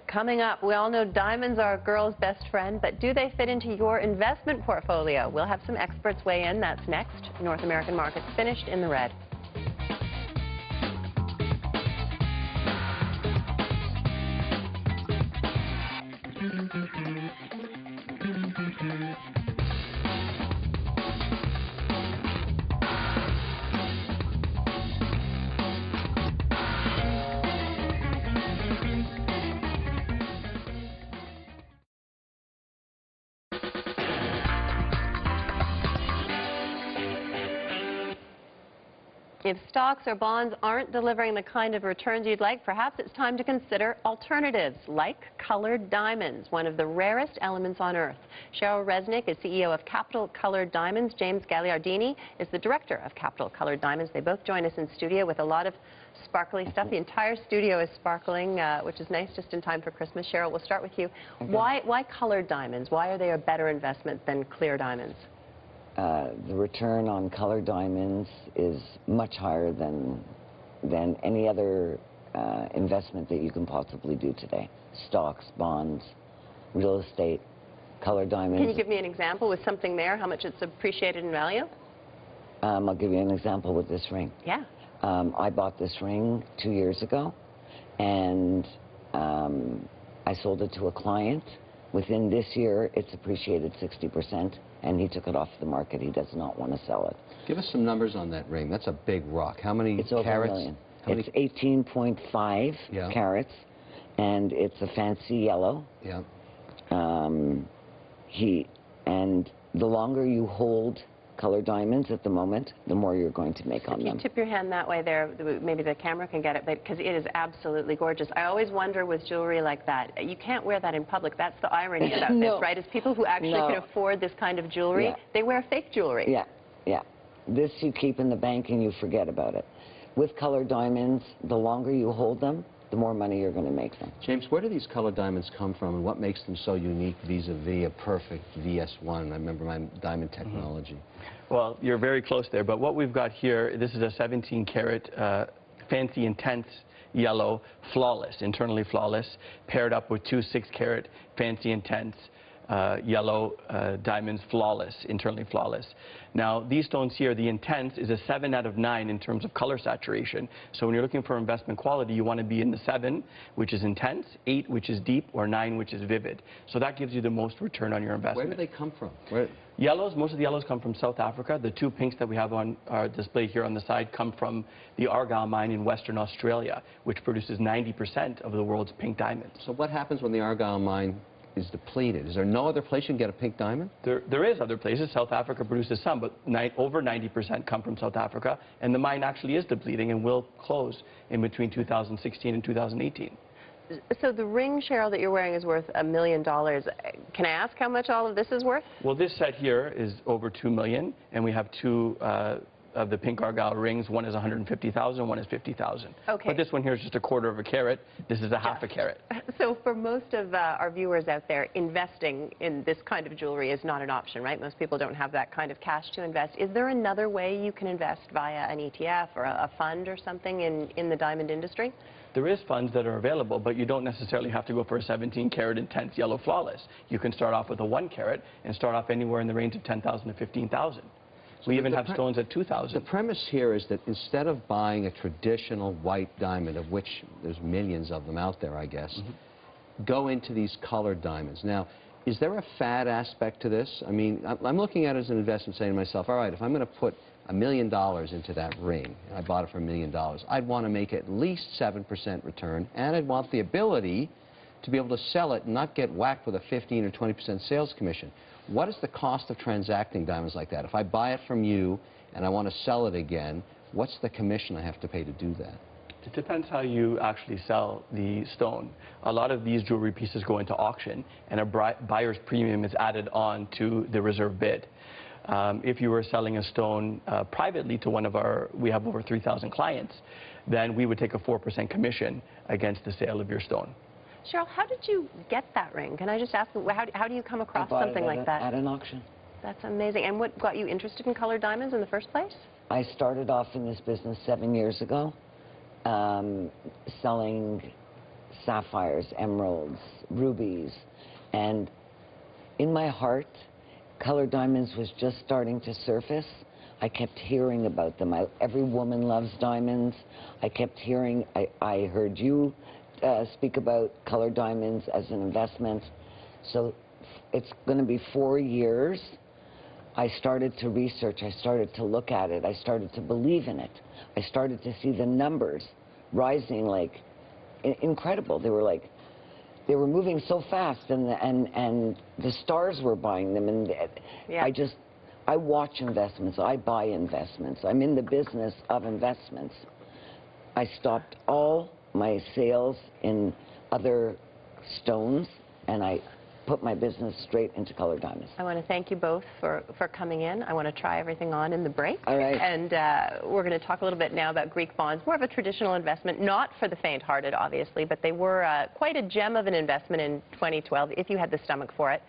Coming up, we all know diamonds are a girl's best friend, but do they fit into your investment portfolio? We'll have some experts weigh in. That's next. North American markets finished in the red. If stocks or bonds aren't delivering the kind of returns you'd like, perhaps it's time to consider alternatives like colored diamonds, one of the rarest elements on Earth. Cheryl Resnick is CEO of Capital Colored Diamonds. James Gagliardini is the director of Capital Colored Diamonds. They both join us in studio with a lot of sparkly stuff. The entire studio is sparkling, which is nice just in time for Christmas. Cheryl, we'll start with you. Okay. Why colored diamonds? Why are they a better investment than clear diamonds? The return on colored diamonds is much higher than any other investment that you can possibly do today. Stocks, bonds, real estate, colored diamonds. Can you give me an example with something there, how much it's appreciated in value? I'll give you an example with this ring. Yeah. I bought this ring 2 years ago, and I sold it to a client. Within this year, it's appreciated 60%, and he took it off the market. He does not want to sell it. Give us some numbers on that ring. That's a big rock. How many carats? It's over $1 million. It's 18.5 carats, and it's a fancy yellow. Yeah. And the longer you hold colored diamonds at the moment, the more you're going to make on them. If you tip your hand that way there, maybe the camera can get it, because it is absolutely gorgeous. I always wonder with jewelry like that, you can't wear that in public. That's the irony about this, right? Is people who actually can afford this kind of jewelry, they wear fake jewelry. Yeah, yeah. This you keep in the bank and you forget about it. With colored diamonds, the longer you hold them, the more money you're going to make them. James, where do these colored diamonds come from, and what makes them so unique vis-a-vis a perfect VS1? I remember my diamond technology. Well, you're very close there, but what we've got here, this is a 17-carat fancy intense yellow, flawless, internally flawless, paired up with two 6-carat fancy intense yellow diamonds, flawless, internally flawless. Now, these stones here, the intense is a 7 out of 9 in terms of color saturation. So when you're looking for investment quality, you want to be in the 7, which is intense, 8, which is deep, or 9, which is vivid. So that gives you the most return on your investment. Where do they come from? Yellows, most of the yellows come from South Africa. The two pinks that we have on our display here on the side come from the Argyle mine in Western Australia, which produces 90% of the world's pink diamonds. So what happens when the Argyle mine is depleted? Is there no other place you can get a pink diamond? There is other places. South Africa produces some, but over 90% come from South Africa, and the mine actually is depleting and will close in between 2016 and 2018. So the ring, Cheryl, that you're wearing is worth $1 million. Can I ask how much all of this is worth? Well, this set here is over $2 million, and we have two of the pink Argyle rings. One is 150,000, one is 50,000. Okay. But this one here is just a quarter of a carat. This is a half a carat. So for most of our viewers out there, investing in this kind of jewelry is not an option, right? Most people don't have that kind of cash to invest. Is there another way you can invest via an ETF or a fund or something in the diamond industry? There is funds that are available, but you don't necessarily have to go for a 17-carat intense yellow flawless. You can start off with a 1 carat and start off anywhere in the range of 10,000 to 15,000. So we even have stones at 2,000. The premise here is that instead of buying a traditional white diamond, of which there's millions of them out there, I guess, go into these colored diamonds. Now, is there a fad aspect to this? I mean, I'm looking at it as an investment, saying to myself, all right, if I'm going to put $1 million into that ring, and I bought it for $1 million, I'd want to make at least 7% return, and I'd want the ability to be able to sell it and not get whacked with a 15 or 20% sales commission. What is the cost of transacting diamonds like that? If I buy it from you and I want to sell it again, what's the commission I have to pay to do that? It depends how you actually sell the stone. A lot of these jewelry pieces go into auction, and a buyer's premium is added on to the reserve bid. If you were selling a stone privately to one of we have over 3,000 clients, then we would take a 4% commission against the sale of your stone. Cheryl, how did you get that ring? Can I just ask, how do you come across something like that? At an auction. That's amazing. And what got you interested in colored diamonds in the first place? I started off in this business 7 years ago, selling sapphires, emeralds, rubies. And in my heart, colored diamonds was just starting to surface. I kept hearing about them. Every woman loves diamonds. I kept hearing, I heard you speak about colored diamonds as an investment. So it's going to be 4 years. I started to research. I started to look at it. I started to believe in it. I started to see the numbers rising like incredible. They were moving so fast, and the stars were buying them. And yeah. I watch investments. I buy investments. I'm in the business of investments. I stopped all my sales in other stones, and I put my business straight into colored diamonds. I want to thank you both for coming in. I want to try everything on in the break. All right. And we're going to talk a little bit now about Greek bonds. More of a traditional investment, not for the faint-hearted, obviously, but they were quite a gem of an investment in 2012, if you had the stomach for it.